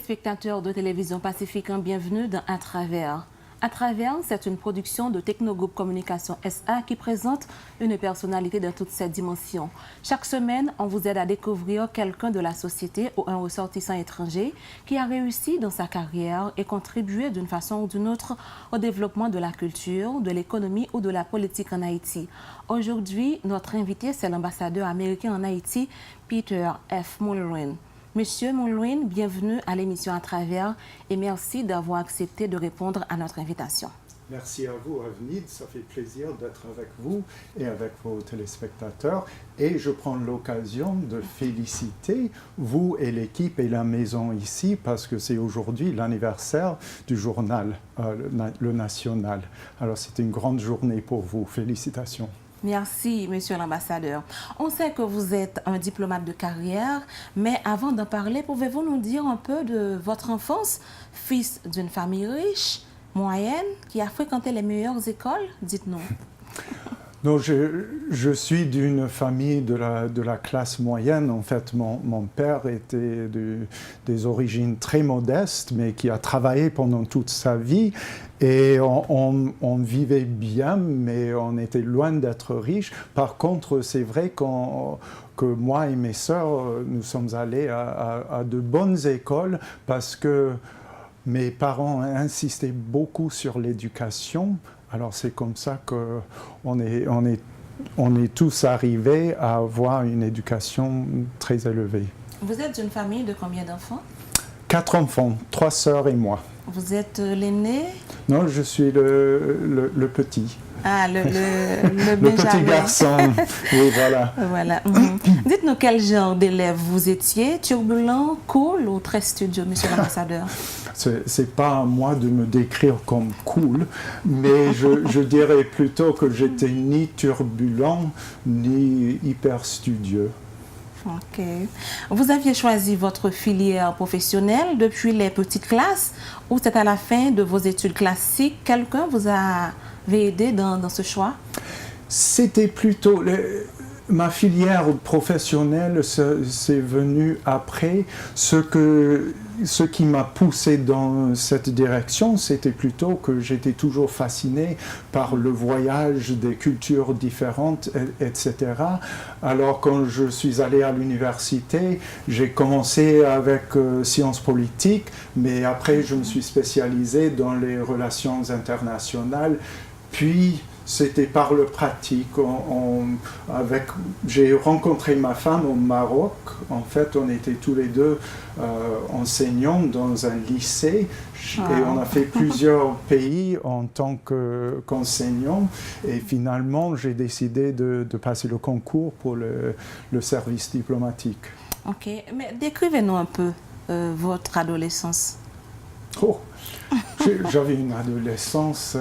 téléspectateurs de Télévision Pacifique, bienvenue dans À Travers. À Travers, c'est une production de Technogroup Communication SA qui présente une personnalité dans toutes ses dimensions. Chaque semaine, on vous aide à découvrir quelqu'un de la société ou un ressortissant étranger qui a réussi dans sa carrière et contribué d'une façon ou d'une autre au développement de la culture, de l'économie ou de la politique en Haïti. Aujourd'hui, notre invité, c'est l'ambassadeur américain en Haïti, Peter F. Mulroney. Monsieur Mulroney, bienvenue à l'émission À Travers et merci d'avoir accepté de répondre à notre invitation. Merci à vous, Avnid. Ça fait plaisir d'être avec vous et avec vos téléspectateurs. Et je prends l'occasion de féliciter vous et l'équipe et la maison ici parce que c'est aujourd'hui l'anniversaire du journal, le National. Alors c'est une grande journée pour vous. Félicitations. Merci, monsieur l'ambassadeur. On sait que vous êtes un diplomate de carrière, mais avant d'en parler, pouvez-vous nous dire un peu de votre enfance, fils d'une famille riche, moyenne, qui a fréquenté les meilleures écoles? Dites-nous. Non, je suis d'une famille de la classe moyenne. En fait, mon père était des origines très modestes, mais qui a travaillé pendant toute sa vie. Et on vivait bien, mais on était loin d'être riche. Par contre, c'est vrai que moi et mes sœurs, nous sommes allés à de bonnes écoles parce que mes parents insistaient beaucoup sur l'éducation. Alors c'est comme ça qu'on est tous arrivés à avoir une éducation très élevée. Vous êtes d'une famille de combien d'enfants? 4 enfants, 3 sœurs et moi. Vous êtes l'aîné? Non, je suis le petit. Ah, le le petit garçon. Oui, voilà. Voilà. Dites-nous quel genre d'élève vous étiez, turbulent, cool ou très studieux, monsieur l'ambassadeur? C'est pas à moi de me décrire comme cool, mais je dirais plutôt que j'étais ni turbulent ni hyper studieux. Ok. Vous aviez choisi votre filière professionnelle depuis les petites classes ou c'est à la fin de vos études classiques? Quelqu'un vous avait aidé dans ce choix? C'était plutôt... Ma filière professionnelle, c'est venu après. Ce qui m'a poussé dans cette direction, c'était plutôt que j'étais toujours fasciné par le voyage des cultures différentes, etc. Alors, quand je suis allé à l'université, j'ai commencé avec sciences politiques, mais après, je me suis spécialisé dans les relations internationales. Puis, c'était par le pratique. J'ai rencontré ma femme au Maroc. En fait, on était tous les deux enseignants dans un lycée et on a fait plusieurs pays en tant qu'enseignant. Et finalement, j'ai décidé de passer le concours pour le service diplomatique. Ok, mais décrivez-nous un peu votre adolescence. Oh, j'avais une adolescence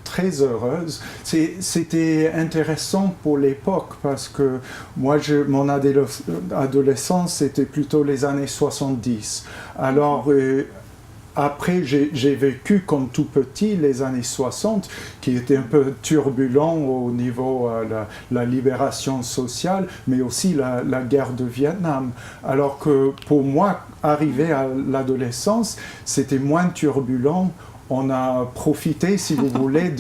très heureuse. C'était intéressant pour l'époque parce que moi, mon adolescence, c'était plutôt les années 70. Alors, après, j'ai vécu comme tout petit les années 60, qui étaient un peu turbulents au niveau de la libération sociale, mais aussi la guerre de Vietnam. Alors que pour moi, arrivé à l'adolescence, c'était moins turbulent. On a profité, si vous voulez,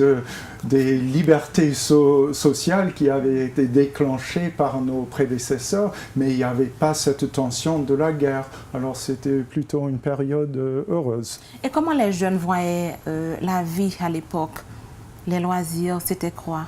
des libertés sociales qui avaient été déclenchées par nos prédécesseurs, mais il n'y avait pas cette tension de la guerre. Alors c'était plutôt une période heureuse. Et comment les jeunes voyaient la vie à l'époque? Les loisirs, c'était quoi?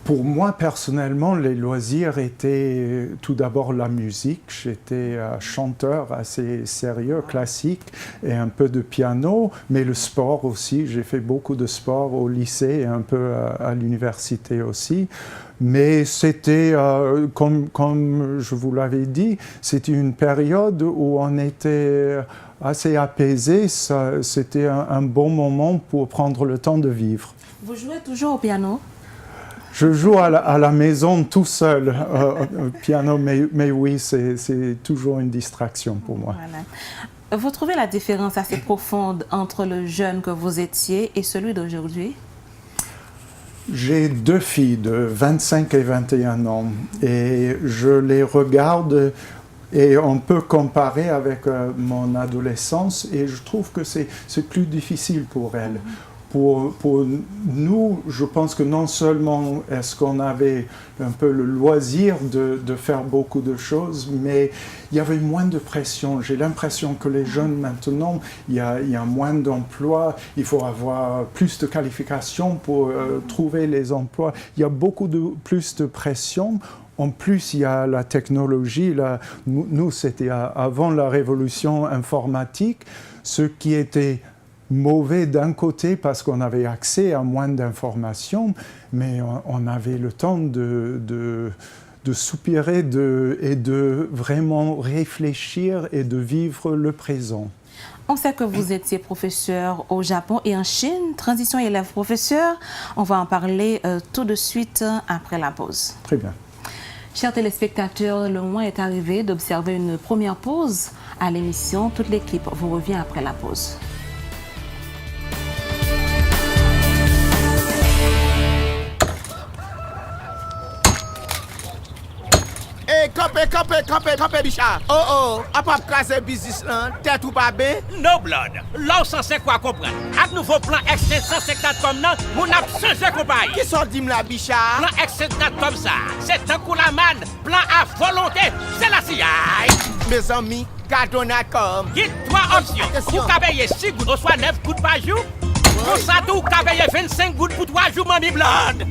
Pour moi, personnellement, les loisirs étaient tout d'abord la musique. J'étais chanteur assez sérieux, classique, et un peu de piano, mais le sport aussi. J'ai fait beaucoup de sport au lycée et un peu à l'université aussi. Mais c'était, comme je vous l'avais dit, c'était une période où on était assez apaisé. C'était un bon moment pour prendre le temps de vivre. Vous jouez toujours au piano? Je joue à la maison tout seul au piano, mais oui, c'est toujours une distraction pour moi. Voilà. Vous trouvez la différence assez profonde entre le jeune que vous étiez et celui d'aujourd'hui? J'ai 2 filles de 25 et 21 ans et je les regarde Et on peut comparer avec mon adolescence et je trouve que c'est plus difficile pour elle. Pour nous, je pense que non seulement est-ce qu'on avait un peu le loisir de faire beaucoup de choses, mais il y avait moins de pression. J'ai l'impression que les jeunes maintenant, il y a moins d'emplois, il faut avoir plus de qualifications pour trouver les emplois. Il y a beaucoup plus de pression. En plus, il y a la technologie. Nous, c'était avant la révolution informatique, ce qui était mauvais d'un côté parce qu'on avait accès à moins d'informations, mais on avait le temps de soupirer et de vraiment réfléchir et de vivre le présent. On sait que vous étiez professeur au Japon et en Chine, transition élève-professeur. On va en parler tout de suite après la pause. Très bien. Chers téléspectateurs, le moment est arrivé d'observer une première pause à l'émission. Toute l'équipe vous revient après la pause. Campé, Bichard. Oh, à pas casser business là, tête ou pas bien? No blood. Là, on sait quoi comprendre. Avec nouveau plan X150 non, mon a changé compagnie. Qui sont dit la Bichard? Plan X150 comme ça. C'est un coup la manne. Plan à volonté. C'est la CIA. Mes amis, Gadonacom. Il y a 3 options. Vous cabez 6 gouttes, ou soit 9 gouttes par jour. Pour ça, vous cabez 25 gouttes pour 3 jours, mamie blonde.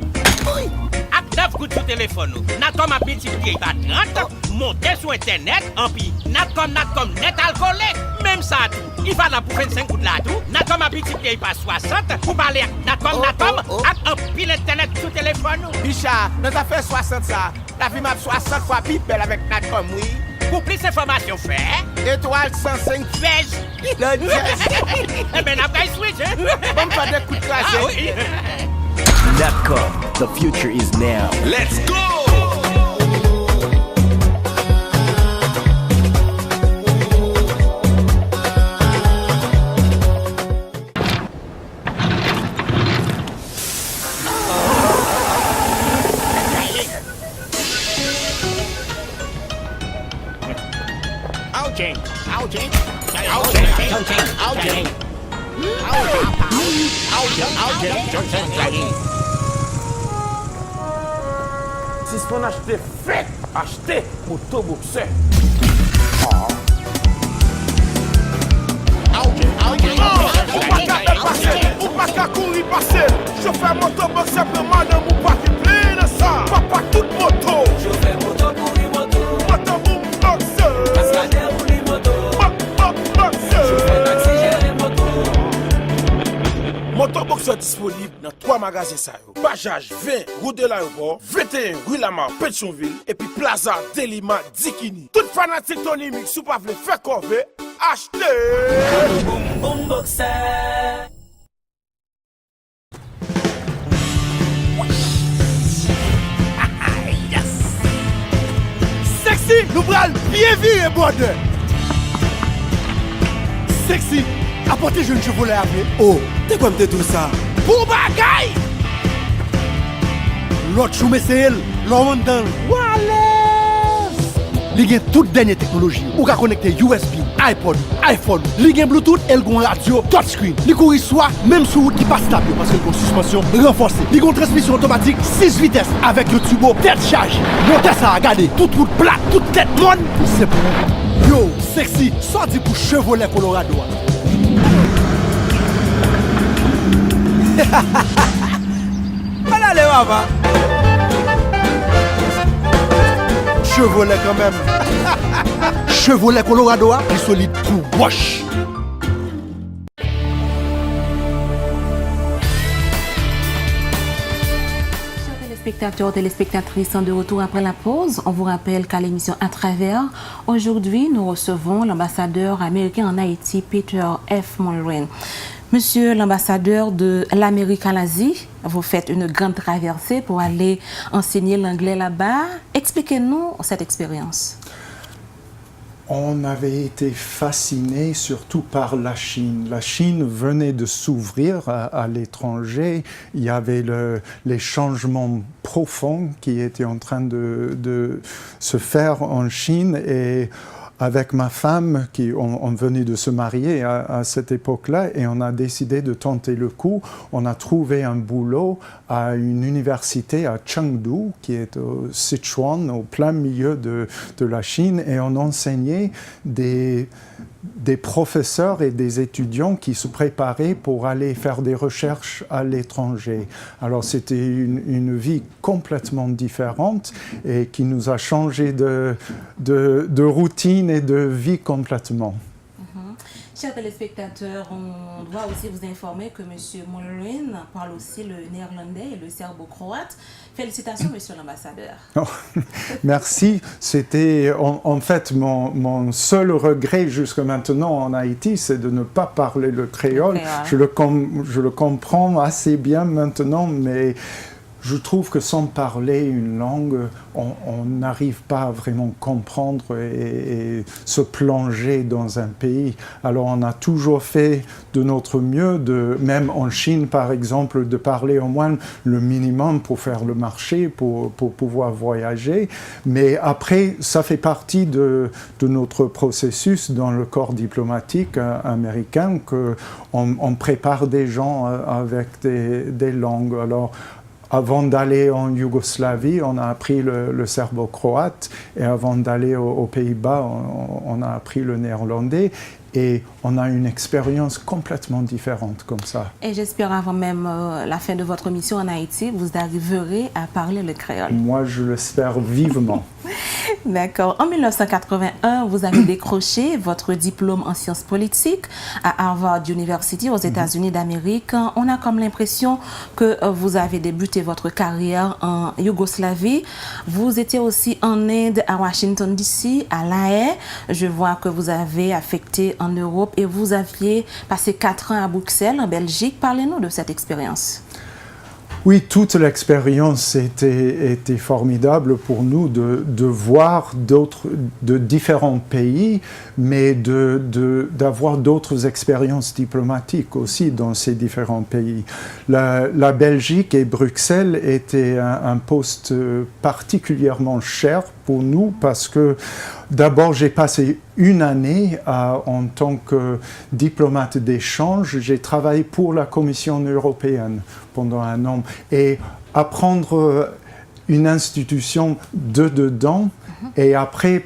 Avec 9 gouttes sur téléphone, Natcom a multiplié par 30, monté sur Internet, en puis Natcom net alcoolique. Même ça, tout. Il va là pour 25 gouttes là, tout. Natcom a multiplié par 60 pour parler avec Natcom, avec un pile Internet sur téléphone. Bichard, nous avons fait 60 ça. La vie m'a 60 fois plus belle avec Natcom, oui. Pour plus d'informations, fait. Étoile 105 Fège. Le jazz. Eh bien, après, switch, hein. Bon, pas de coups de Ah oui. Natcom, the future is now. Let's go! Si ce qu'on a acheté, fait acheter motoboxeur. Ou pas qu'à courir passer. Je fais motoboxeur pour madame ou pas qui plein de ça. Papa toute moto. Je fais moto pour les motos. Motoboxeur. Cascadeur pour les motos. Motoboxeur. Je fais taxi, j'ai les motos. Motoboxeur disponible dans 3 magasins ça yo. Bajaj 20 route de l'aéroport, 21 rue Lamar, Pétionville et puis Plaza Delima Dikini. Tout fanatique Tony Mix sous pas veut faire corvée, achetez. Boom boxer. Sexy, nous bral bien viré border. Sexy, apportez jeune chevalet avec. Oh, t'es quoi me tout ça? Pour bagaille. L'autre choume c'est elle, l'homme dans. Il y a toute dernière technologie. Ou ka connecter USB, iPod, iPhone. Il y a Bluetooth, elle a une radio touchscreen. Il court soit même sur route qui passe stable parce que la suspension renforcée. Il y a une transmission automatique 6 vitesses avec le turbo tête charge. Montez ça, regardez, toute route plate, toute tête molle. C'est pour yo, sexy, sorti pour Chevrolet Colorado. Allez, maman. Chevrolet quand même. Chevrolet Colorado, plus solide pour wash. Téléspectateurs, téléspectatrices sont de retour après la pause. On vous rappelle qu'à l'émission À Travers, aujourd'hui, nous recevons l'ambassadeur américain en Haïti, Peter F. Mulroney. Monsieur l'ambassadeur de l'Amérique en Asie, vous faites une grande traversée pour aller enseigner l'anglais là-bas. Expliquez-nous cette expérience. On avait été fascinés surtout par la Chine. La Chine venait de s'ouvrir à l'étranger. Il y avait les changements profonds qui étaient en train de se faire en Chine. Et avec ma femme, on venait de se marier à cette époque-là, et on a décidé de tenter le coup. On a trouvé un boulot à une université à Chengdu, qui est au Sichuan, au plein milieu de la Chine, et on enseignait des professeurs et des étudiants qui se préparaient pour aller faire des recherches à l'étranger. Alors c'était une vie complètement différente et qui nous a changé de routine et de vie complètement. Chers téléspectateurs, on doit aussi vous informer que M. Mullerin parle aussi le néerlandais et le serbo-croate. Félicitations, Monsieur l'ambassadeur. Oh, merci. C'était en fait mon seul regret jusqu'à maintenant en Haïti, c'est de ne pas parler le créole. Je le comprends assez bien maintenant, mais je trouve que sans parler une langue, on n'arrive pas à vraiment comprendre et se plonger dans un pays. Alors on a toujours fait de notre mieux, même en Chine par exemple, de parler au moins le minimum pour faire le marché, pour pouvoir voyager. Mais après, ça fait partie de notre processus dans le corps diplomatique américain qu'on prépare des gens avec des langues. Alors, avant d'aller en Yougoslavie, on a appris le serbo-croate, et avant d'aller aux Pays-Bas, on a appris le néerlandais. Et on a une expérience complètement différente comme ça. Et j'espère avant même la fin de votre mission en Haïti, vous arriverez à parler le créole. Moi, je l'espère vivement. D'accord. En 1981, vous avez décroché votre diplôme en sciences politiques à Harvard University aux États-Unis d'Amérique. On a comme l'impression que vous avez débuté votre carrière en Yougoslavie. Vous étiez aussi en Inde, à Washington DC, à La Haye. Je vois que vous avez affecté en Europe et vous aviez passé 4 ans à Bruxelles, en Belgique. Parlez-nous de cette expérience. Oui, toute l'expérience était formidable pour nous de voir de différents pays, mais d'avoir d'autres expériences diplomatiques aussi dans ces différents pays. La Belgique et Bruxelles étaient un poste particulièrement cher pour nous parce que d'abord j'ai passé une année en tant que diplomate d'échange. J'ai travaillé pour la Commission européenne pendant un an et apprendre une institution de dedans. Et après,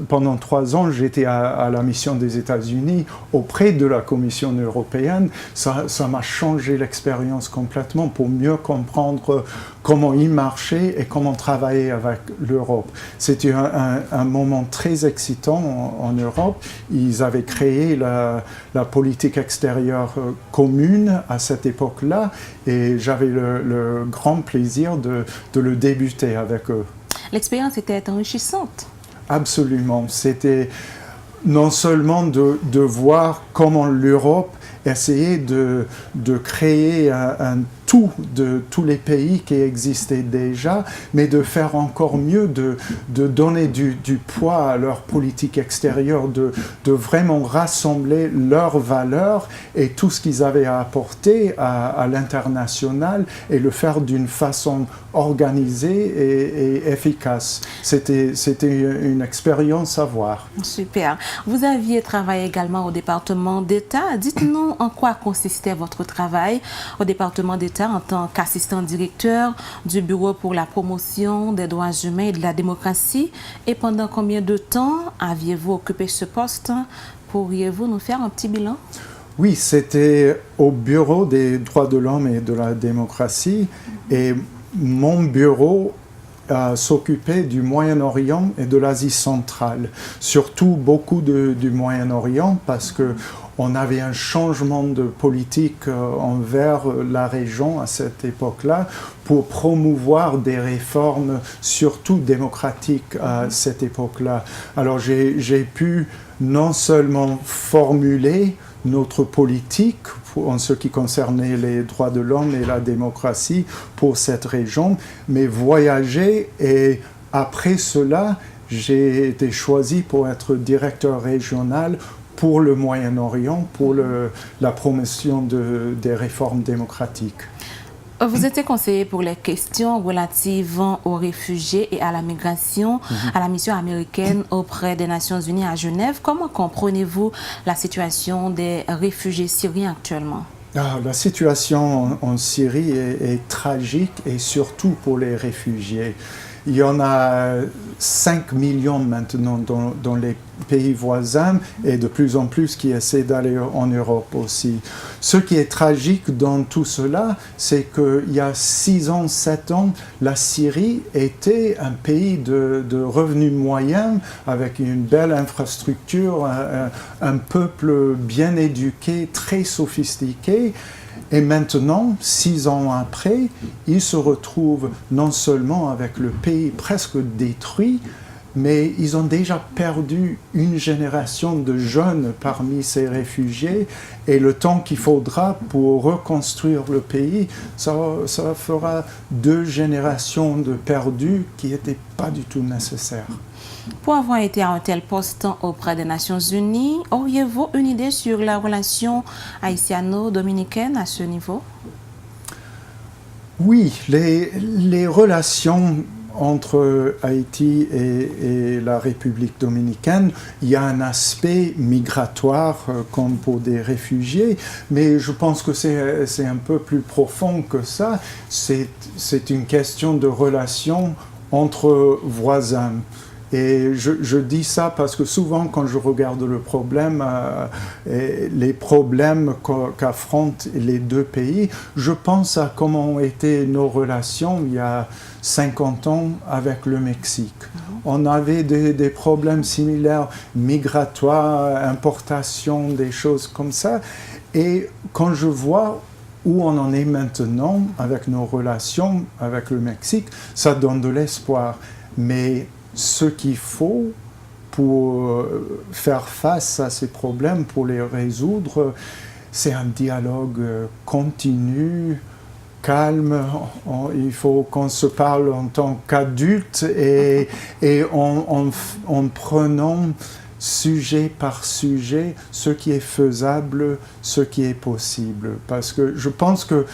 pendant 3 ans, j'étais à la mission des États-Unis auprès de la Commission européenne. Ça m'a changé l'expérience complètement pour mieux comprendre comment il marchait et comment travailler avec l'Europe. C'était un moment très excitant en Europe. Ils avaient créé la politique extérieure commune à cette époque-là et j'avais le grand plaisir de le débuter avec eux. L'expérience était enrichissante. Absolument. C'était non seulement de voir comment l'Europe essayait de créer un tout de tous les pays qui existaient déjà, mais de faire encore mieux, de donner du poids à leur politique extérieure, de vraiment rassembler leurs valeurs et tout ce qu'ils avaient à apporter à l'international et le faire d'une façon organisée et efficace. C'était une expérience à voir. Super. Vous aviez travaillé également au département d'État. Dites-nous en quoi consistait votre travail au département d'État en tant qu'assistant directeur du Bureau pour la promotion des droits humains et de la démocratie. Et pendant combien de temps aviez-vous occupé ce poste? Pourriez-vous nous faire un petit bilan? Oui, c'était au Bureau des droits de l'homme et de la démocratie. Et mon bureau s'occupait du Moyen-Orient et de l'Asie centrale. Surtout beaucoup du Moyen-Orient parce que on avait un changement de politique envers la région à cette époque-là pour promouvoir des réformes, surtout démocratiques à cette époque-là. Alors j'ai pu non seulement formuler notre politique en ce qui concernait les droits de l'homme et la démocratie pour cette région, mais voyager et après cela, j'ai été choisi pour être directeur régional pour le Moyen-Orient, pour la promotion des réformes démocratiques. Vous étiez conseiller pour les questions relatives aux réfugiés et à la migration à la mission américaine auprès des Nations Unies à Genève. Comment comprenez-vous la situation des réfugiés syriens actuellement? La situation en Syrie est tragique et surtout pour les réfugiés. Il y en a 5 millions maintenant dans les pays voisins et de plus en plus qui essaient d'aller en Europe aussi. Ce qui est tragique dans tout cela, c'est qu'il y a 6 ans, 7 ans, la Syrie était un pays de revenus moyens avec une belle infrastructure, un peuple bien éduqué, très sophistiqué. Et maintenant, 6 ans après, ils se retrouvent non seulement avec le pays presque détruit, mais ils ont déjà perdu une génération de jeunes parmi ces réfugiés. Et le temps qu'il faudra pour reconstruire le pays, ça fera 2 générations de perdus qui n'étaient pas du tout nécessaires. Pour avoir été à un tel poste auprès des Nations Unies, auriez-vous une idée sur la relation haïtiano-dominicaine à ce niveau? Oui, les relations entre Haïti et la République dominicaine, il y a un aspect migratoire comme pour des réfugiés, mais je pense que c'est un peu plus profond que ça. C'est une question de relation entre voisins. Et je dis ça parce que souvent, quand je regarde le problème, les problèmes qu'affrontent les 2 pays, je pense à comment ont été nos relations il y a 50 ans avec le Mexique. On avait des problèmes similaires, migratoires, importation, des choses comme ça. Et quand je vois où on en est maintenant avec nos relations avec le Mexique, ça donne de l'espoir. Mais ce qu'il faut pour faire face à ces problèmes, pour les résoudre, c'est un dialogue continu, calme. Il faut qu'on se parle en tant qu'adultes et en prenant sujet par sujet ce qui est faisable, ce qui est possible. Parce que je pense que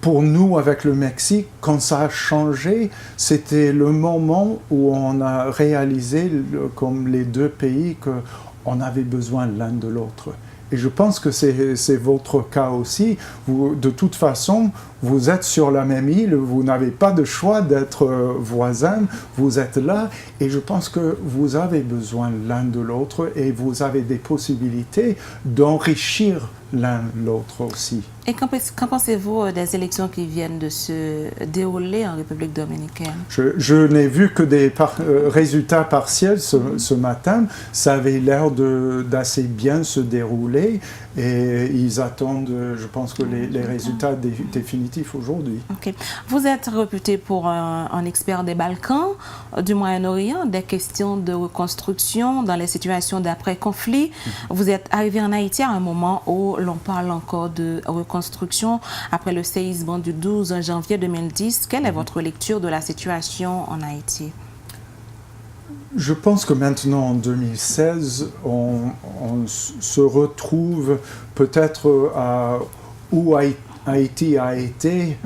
pour nous, avec le Mexique, quand ça a changé, c'était le moment où on a réalisé, comme les 2 pays, qu'on avait besoin l'un de l'autre. Et je pense que c'est votre cas aussi. Vous, de toute façon, vous êtes sur la même île, vous n'avez pas de choix d'être voisins, vous êtes là, et je pense que vous avez besoin l'un de l'autre et vous avez des possibilités d'enrichir l'un l'autre aussi. Et qu'en pensez-vous des élections qui viennent de se dérouler en République dominicaine? Je n'ai vu que des résultats partiels ce matin. Ça avait l'air d'assez bien se dérouler et ils attendent, je pense, que les résultats définitifs aujourd'hui. Okay. Vous êtes réputé pour un expert des Balkans, du Moyen-Orient, des questions de reconstruction dans les situations d'après-conflit. Vous êtes arrivé en Haïti à un moment où l'on parle encore de reconstruction après le séisme du 12 janvier 2010. Quelle est votre lecture de la situation en Haïti? Je pense que maintenant, en 2016, on se retrouve peut-être où Haïti a été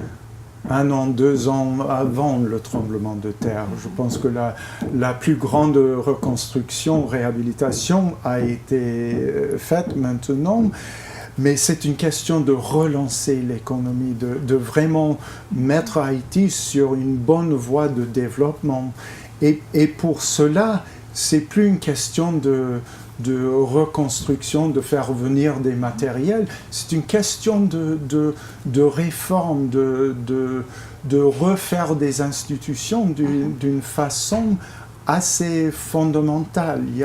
1 an, 2 ans avant le tremblement de terre. Je pense que la plus grande reconstruction, réhabilitation a été faite maintenant. Mais c'est une question de relancer l'économie, de vraiment mettre Haïti sur une bonne voie de développement. Et pour cela, c'est plus une question de reconstruction, de faire venir des matériels. C'est une question de réforme, de refaire des institutions d'une façon assez fondamentale. Il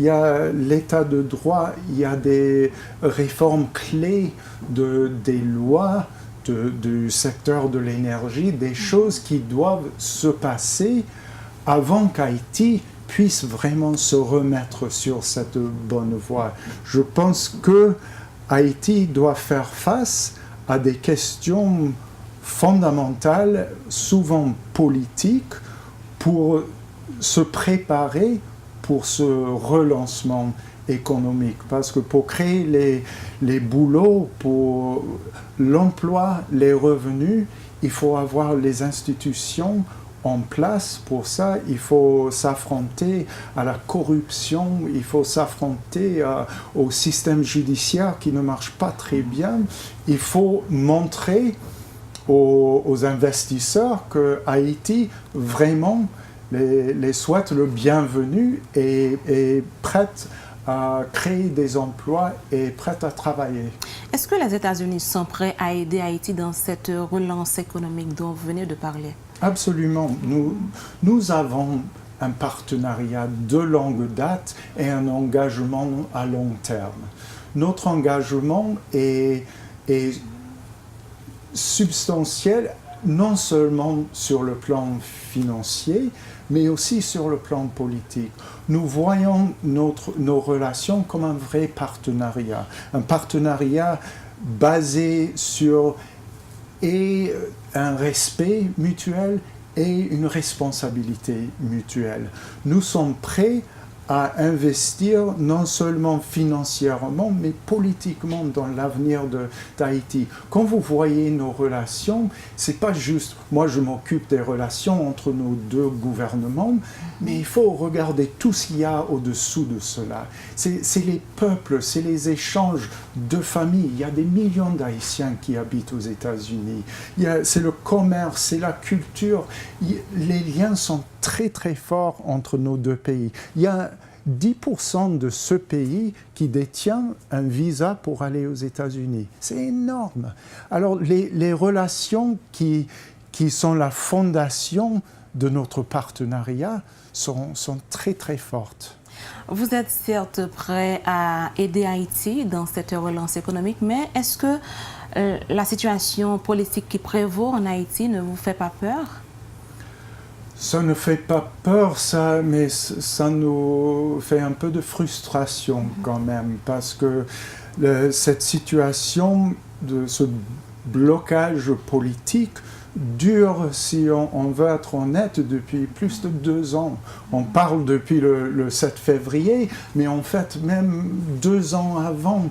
y a l'état de droit, il y a des réformes clés des lois, du secteur de l'énergie, des choses qui doivent se passer avant qu'Haïti puisse vraiment se remettre sur cette bonne voie. Je pense que Haïti doit faire face à des questions fondamentales, souvent politiques, pour se préparer pour ce relancement économique, parce que pour créer les boulots, pour l'emploi, les revenus, il faut avoir les institutions en place. Pour ça, il faut s'affronter à la corruption, il faut s'affronter au système judiciaire qui ne marche pas très bien. Il faut montrer aux investisseurs que Haïti vraiment les souhaite le bienvenu et est prête à créer des emplois et prête à travailler. Est-ce que les États-Unis sont prêts à aider Haïti dans cette relance économique dont vous venez de parler? Absolument. Nous avons un partenariat de longue date et un engagement à long terme. Notre engagement est substantiel, non seulement sur le plan financier, mais aussi sur le plan politique. Nous voyons nos relations comme un vrai partenariat. Un partenariat basé sur un respect mutuel et une responsabilité mutuelle. Nous sommes prêts à investir non seulement financièrement, mais politiquement dans l'avenir d'Haïti. Quand vous voyez nos relations, c'est pas juste, moi je m'occupe des relations entre nos deux gouvernements, mais il faut regarder tout ce qu'il y a au-dessous de cela. C'est les peuples, c'est les échanges de familles. Il y a des millions d'Haïtiens qui habitent aux États-Unis. C'est le commerce, c'est la culture. Les liens sont très très forts entre nos deux pays. Il y a 10% de ce pays qui détient un visa pour aller aux États-Unis. C'est énorme. Alors les relations qui sont la fondation de notre partenariat sont très très fortes. Vous êtes certes prêt à aider Haïti dans cette relance économique, mais est-ce que la situation politique qui prévaut en Haïti ne vous fait pas peur? Ça ne fait pas peur, mais ça nous fait un peu de frustration quand même, parce que cette situation de ce blocage politique dure, si on veut être honnête, depuis plus de 2 ans. On parle depuis le 7 février, mais en fait, même 2 ans avant,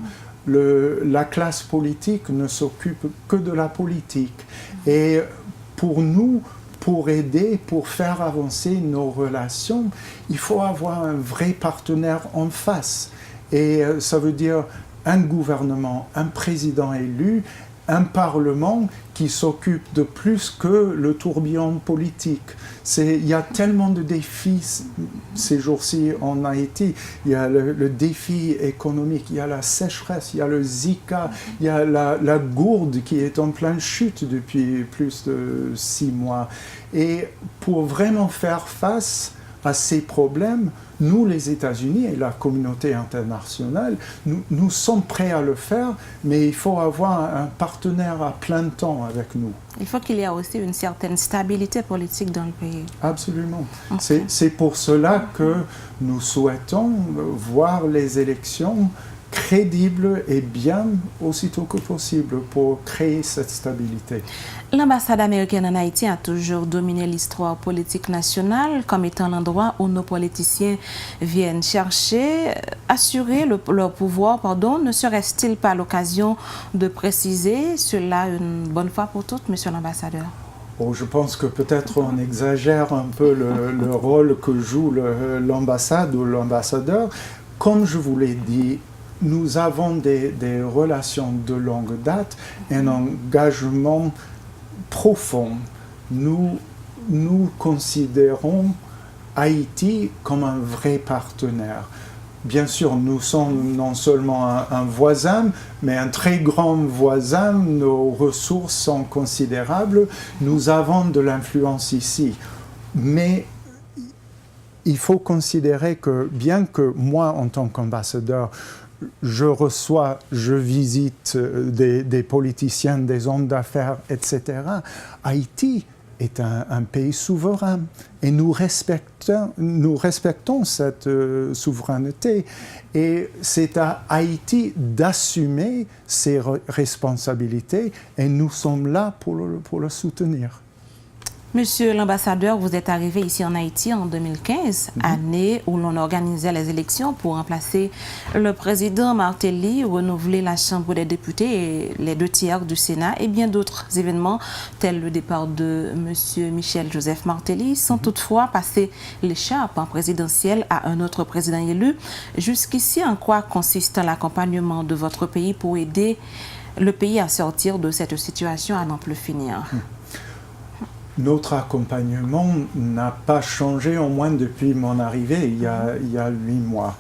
la classe politique ne s'occupe que de la politique. Et pour nous, pour aider, pour faire avancer nos relations, il faut avoir un vrai partenaire en face. Et ça veut dire un gouvernement, un président élu, un parlement qui s'occupe de plus que le tourbillon politique. Il y a tellement de défis ces jours-ci en Haïti. Il y a le défi économique, il y a la sécheresse, il y a le Zika, il y a la gourde qui est en pleine chute depuis plus de 6 mois. Et pour vraiment faire face à ces problèmes, nous, les États-Unis et la communauté internationale, nous sommes prêts à le faire, mais il faut avoir un partenaire à plein temps avec nous. Il faut qu'il y ait aussi une certaine stabilité politique dans le pays. Absolument. Okay. C'est pour cela que nous souhaitons voir les élections crédibles et bien aussitôt que possible pour créer cette stabilité. L'ambassade américaine en Haïti a toujours dominé l'histoire politique nationale comme étant l'endroit où nos politiciens viennent chercher, assurer leur pouvoir, ne serait-il pas l'occasion de préciser cela une bonne fois pour toutes, monsieur l'ambassadeur? Oh, je pense que peut-être on exagère un peu le rôle que joue l'ambassade ou l'ambassadeur. Comme je vous l'ai dit, nous avons des relations de longue date, un engagement profond. Nous considérons Haïti comme un vrai partenaire. Bien sûr, nous sommes non seulement un voisin, mais un très grand voisin. Nos ressources sont considérables. Nous avons de l'influence ici. Mais il faut considérer que, bien que moi, en tant qu'ambassadeur, je visite des politiciens, des hommes d'affaires, etc. Haïti est un pays souverain et nous respectons cette souveraineté. Et c'est à Haïti d'assumer ses responsabilités et nous sommes là pour le soutenir. Monsieur l'ambassadeur, vous êtes arrivé ici en Haïti en 2015, année où l'on organisait les élections pour remplacer le président Martelly, renouveler la Chambre des députés et les 2/3 du Sénat et bien d'autres événements tels le départ de monsieur Michel-Joseph Martelly sont toutefois passés l'écharpe en présidentielle à un autre président élu. Jusqu'ici, en quoi consiste l'accompagnement de votre pays pour aider le pays à sortir de cette situation à n'en plus finir? Notre accompagnement n'a pas changé, au moins depuis mon arrivée, il y a 8 mois.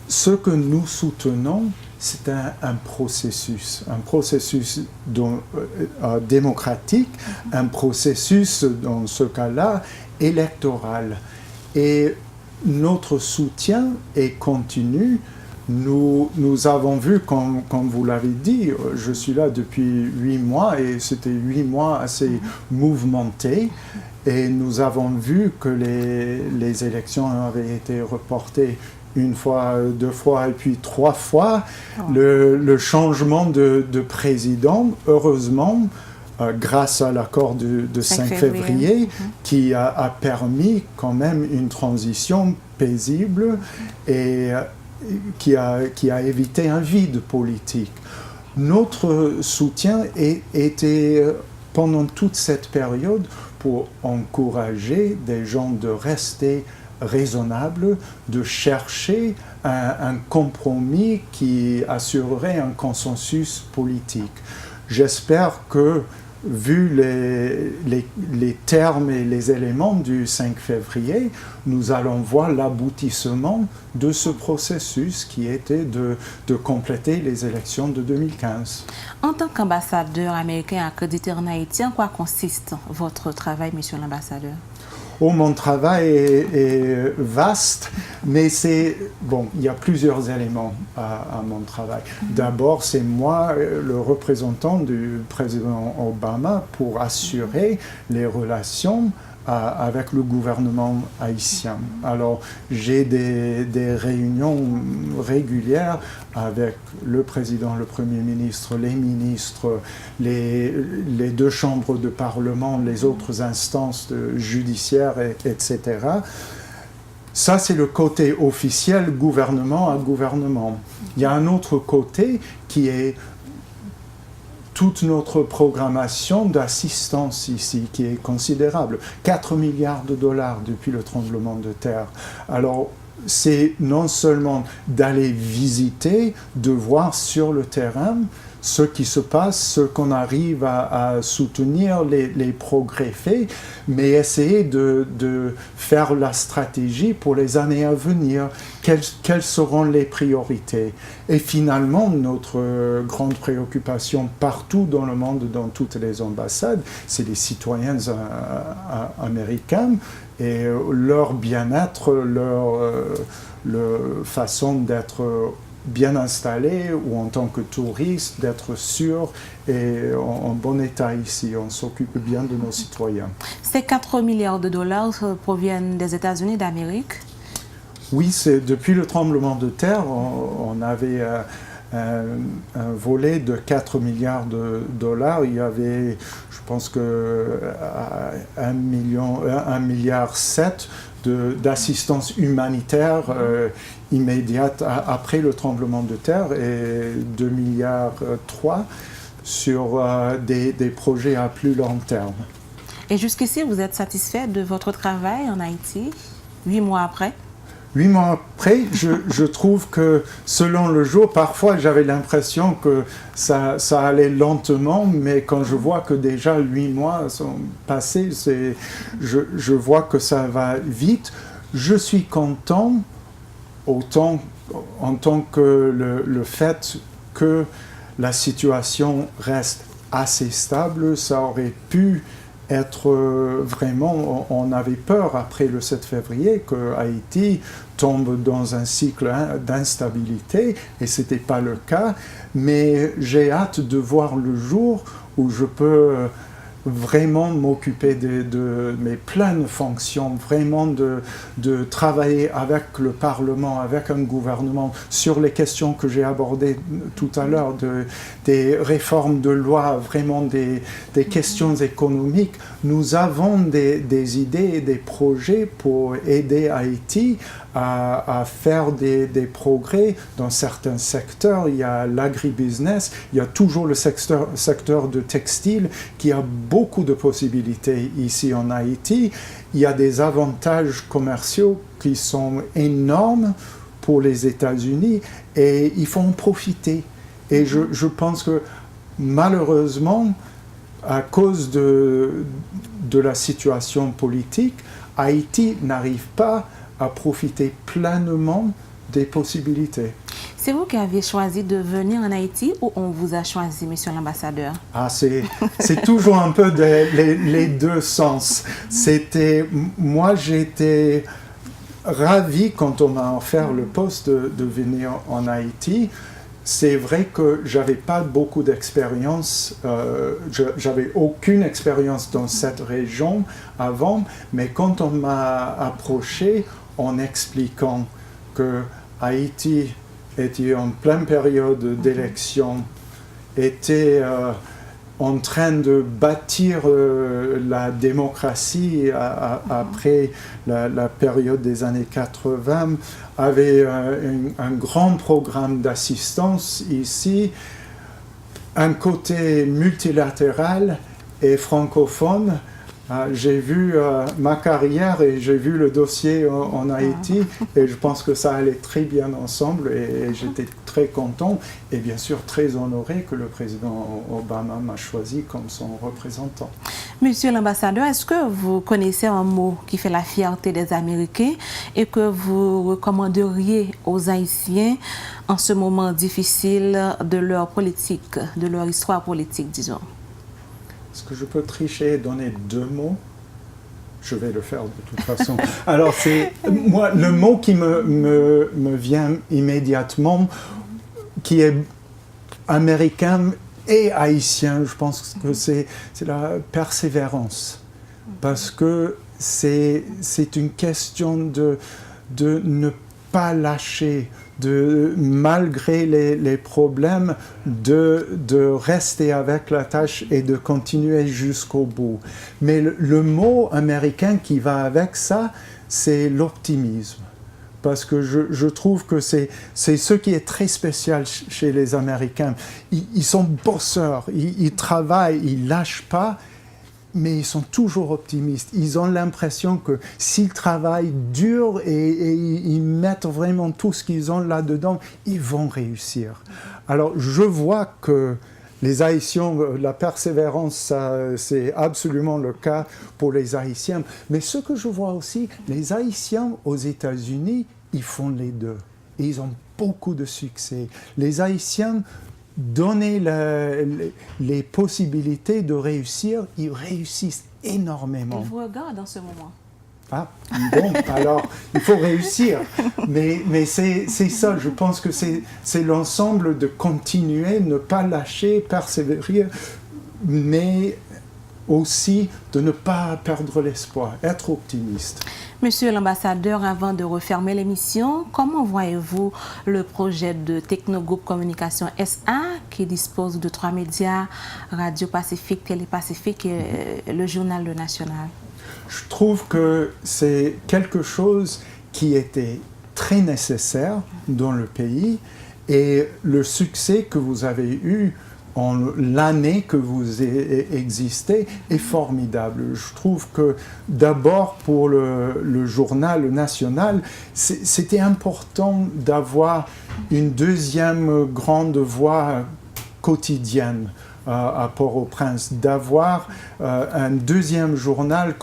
Ce que nous soutenons, c'est un processus démocratique, un processus, dans ce cas-là, électoral. Et notre soutien est continu. Nous avons vu, comme vous l'avez dit, je suis là depuis 8 mois et c'était 8 mois assez mouvementés. Et nous avons vu que les élections avaient été reportées 1 fois, 2 fois et puis 3 fois. Le changement de président, heureusement, grâce à l'accord de 5 février, qui a permis quand même une transition paisible et qui a évité un vide politique. Notre soutien était pendant toute cette période pour encourager des gens de rester raisonnables, de chercher un compromis qui assurerait un consensus politique. J'espère que, vu les termes et les éléments du 5 février, nous allons voir l'aboutissement de ce processus qui était de compléter les élections de 2015. En tant qu'ambassadeur américain accrédité en Haïti, en quoi consiste votre travail, monsieur l'ambassadeur? Oh, mon travail est vaste, mais il y a plusieurs éléments à mon travail. D'abord, c'est moi, le représentant du président Obama, pour assurer les relations avec le gouvernement haïtien. Alors, j'ai des réunions régulières avec le président, le premier ministre, les ministres, les 2 chambres de parlement, les autres instances judiciaires, etc. Ça, c'est le côté officiel, gouvernement à gouvernement. Il y a un autre côté qui est toute notre programmation d'assistance ici, qui est considérable. 4 milliards de dollars depuis le tremblement de terre. Alors, c'est non seulement d'aller visiter, de voir sur le terrain ce qui se passe, ce qu'on arrive à soutenir, les progrès faits, mais essayer de faire la stratégie pour les années à venir. Quelles seront les priorités? Et finalement, notre grande préoccupation partout dans le monde, dans toutes les ambassades, c'est les citoyens américains et leur bien-être, leur façon d'être bien installé ou en tant que touriste, d'être sûr et en bon état ici. On s'occupe bien de nos citoyens. Ces 4 milliards de dollars proviennent des États-Unis d'Amérique? Oui, depuis le tremblement de terre, on avait un volet de 4 milliards de dollars. Il y avait, je pense que 1,7 milliard d'assistance humanitaire immédiate après le tremblement de terre et 2,3 milliards sur des projets à plus long terme. Et jusqu'ici, vous êtes satisfait de votre travail en Haïti, 8 mois après? 8 mois après, je trouve que selon le jour, parfois j'avais l'impression que ça allait lentement, mais quand je vois que déjà 8 mois sont passés, je vois que ça va vite. Je suis content, autant en tant que le fait que la situation reste assez stable, ça aurait pu être vraiment, on avait peur après le 7 février que Haïti tombe dans un cycle d'instabilité et ce n'était pas le cas, mais j'ai hâte de voir le jour où je peux vraiment m'occuper de mes pleines fonctions, vraiment de travailler avec le Parlement, avec un gouvernement sur les questions que j'ai abordées tout à l'heure, des réformes de loi, vraiment des questions économiques. Nous avons des idées et des projets pour aider Haïti à faire des progrès dans certains secteurs. Il y a l'agribusiness, il y a toujours le secteur de textile qui a beaucoup de possibilités ici en Haïti. Il y a des avantages commerciaux qui sont énormes pour les États-Unis et il faut en profiter. Et je pense que malheureusement, à cause de la situation politique, Haïti n'arrive pas à profiter pleinement des possibilités. C'est vous qui avez choisi de venir en Haïti ou on vous a choisi, monsieur l'ambassadeur? C'est toujours un peu les deux sens. Moi, j'étais ravi quand on m'a offert le poste de venir en Haïti. C'est vrai que j'avais pas beaucoup d'expérience, j'avais aucune expérience dans cette région avant, mais quand on m'a approché en expliquant que Haïti était en pleine période d'élection, était en train de bâtir la démocratie après la période des années 80, avait un grand programme d'assistance ici, un côté multilatéral et francophone. J'ai vu ma carrière et j'ai vu le dossier en Haïti et je pense que ça allait très bien ensemble et j'étais très content et bien sûr très honoré que le président Obama m'a choisi comme son représentant. Monsieur l'ambassadeur, est-ce que vous connaissez un mot qui fait la fierté des Américains et que vous recommanderiez aux Haïtiens en ce moment difficile de leur politique, de leur histoire politique, disons? Est-ce que je peux tricher et donner deux mots? Je vais le faire de toute façon. Alors, moi, le mot qui me vient immédiatement, qui est américain et haïtien, je pense que c'est la persévérance. Parce que c'est une question de ne pas lâcher, malgré les problèmes, de rester avec la tâche et de continuer jusqu'au bout. Mais le mot américain qui va avec ça, c'est l'optimisme. Parce que je trouve que c'est ce qui est très spécial chez les Américains. Ils sont bosseurs, ils travaillent, ils ne lâchent pas, mais ils sont toujours optimistes. Ils ont l'impression que s'ils travaillent dur et ils mettent vraiment tout ce qu'ils ont là-dedans, ils vont réussir. Alors, je vois que les Haïtiens, la persévérance, c'est absolument le cas pour les Haïtiens. Mais ce que je vois aussi, les Haïtiens aux États-Unis, ils font les deux. Et ils ont beaucoup de succès. Les Haïtiens, donner les possibilités de réussir, ils réussissent énormément. Ils vous regardent en ce moment. Ah, bon, alors, il faut réussir. Mais c'est ça, je pense que c'est l'ensemble de continuer, ne pas lâcher, persévérer, mais aussi de ne pas perdre l'espoir, être optimiste. Monsieur l'ambassadeur, avant de refermer l'émission, comment voyez-vous le projet de Technogroup Communication SA qui dispose de 3 médias, Radio Pacifique, Télé Pacifique et le Journal Le National? Je trouve que c'est quelque chose qui était très nécessaire dans le pays et le succès que vous avez eu en l'année que vous existez est formidable. Je trouve que d'abord pour le journal national, c'était important d'avoir une deuxième grande voix quotidienne à Port-au-Prince, d'avoir un deuxième journal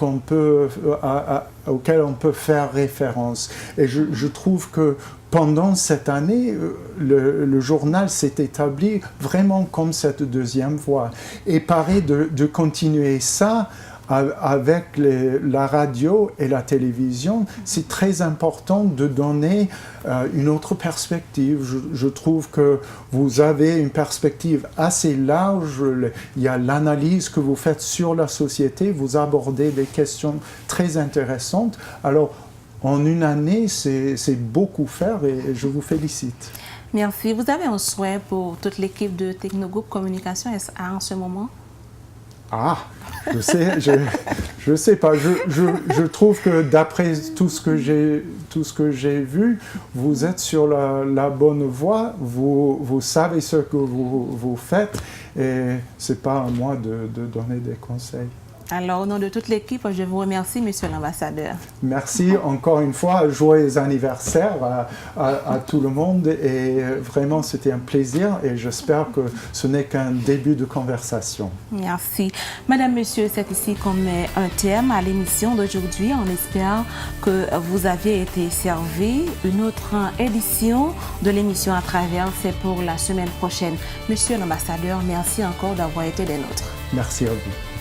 auquel on peut faire référence. Et je trouve que pendant cette année, le journal s'est établi vraiment comme cette deuxième voie. Et pareil de continuer ça avec la radio et la télévision, c'est très important de donner une autre perspective. Je trouve que vous avez une perspective assez large. Il y a l'analyse que vous faites sur la société. Vous abordez des questions très intéressantes. Alors, en une année, c'est beaucoup faire et je vous félicite. Merci. Vous avez un souhait pour toute l'équipe de Technogroup Communication SA en ce moment? Ah, je sais pas. Je trouve que d'après tout ce que j'ai vu, vous êtes sur la bonne voie. Vous savez ce que vous faites et c'est pas à moi de donner des conseils. Alors, au nom de toute l'équipe, je vous remercie, Monsieur l'ambassadeur. Merci encore une fois. Joyeux anniversaire à tout le monde. Et vraiment, c'était un plaisir. Et j'espère que ce n'est qu'un début de conversation. Merci. Madame, Monsieur, c'est ici qu'on met un terme à l'émission d'aujourd'hui. On espère que vous aviez été servi. Une autre édition de l'émission À Travers, c'est pour la semaine prochaine. Monsieur l'ambassadeur, merci encore d'avoir été des nôtres. Merci à vous.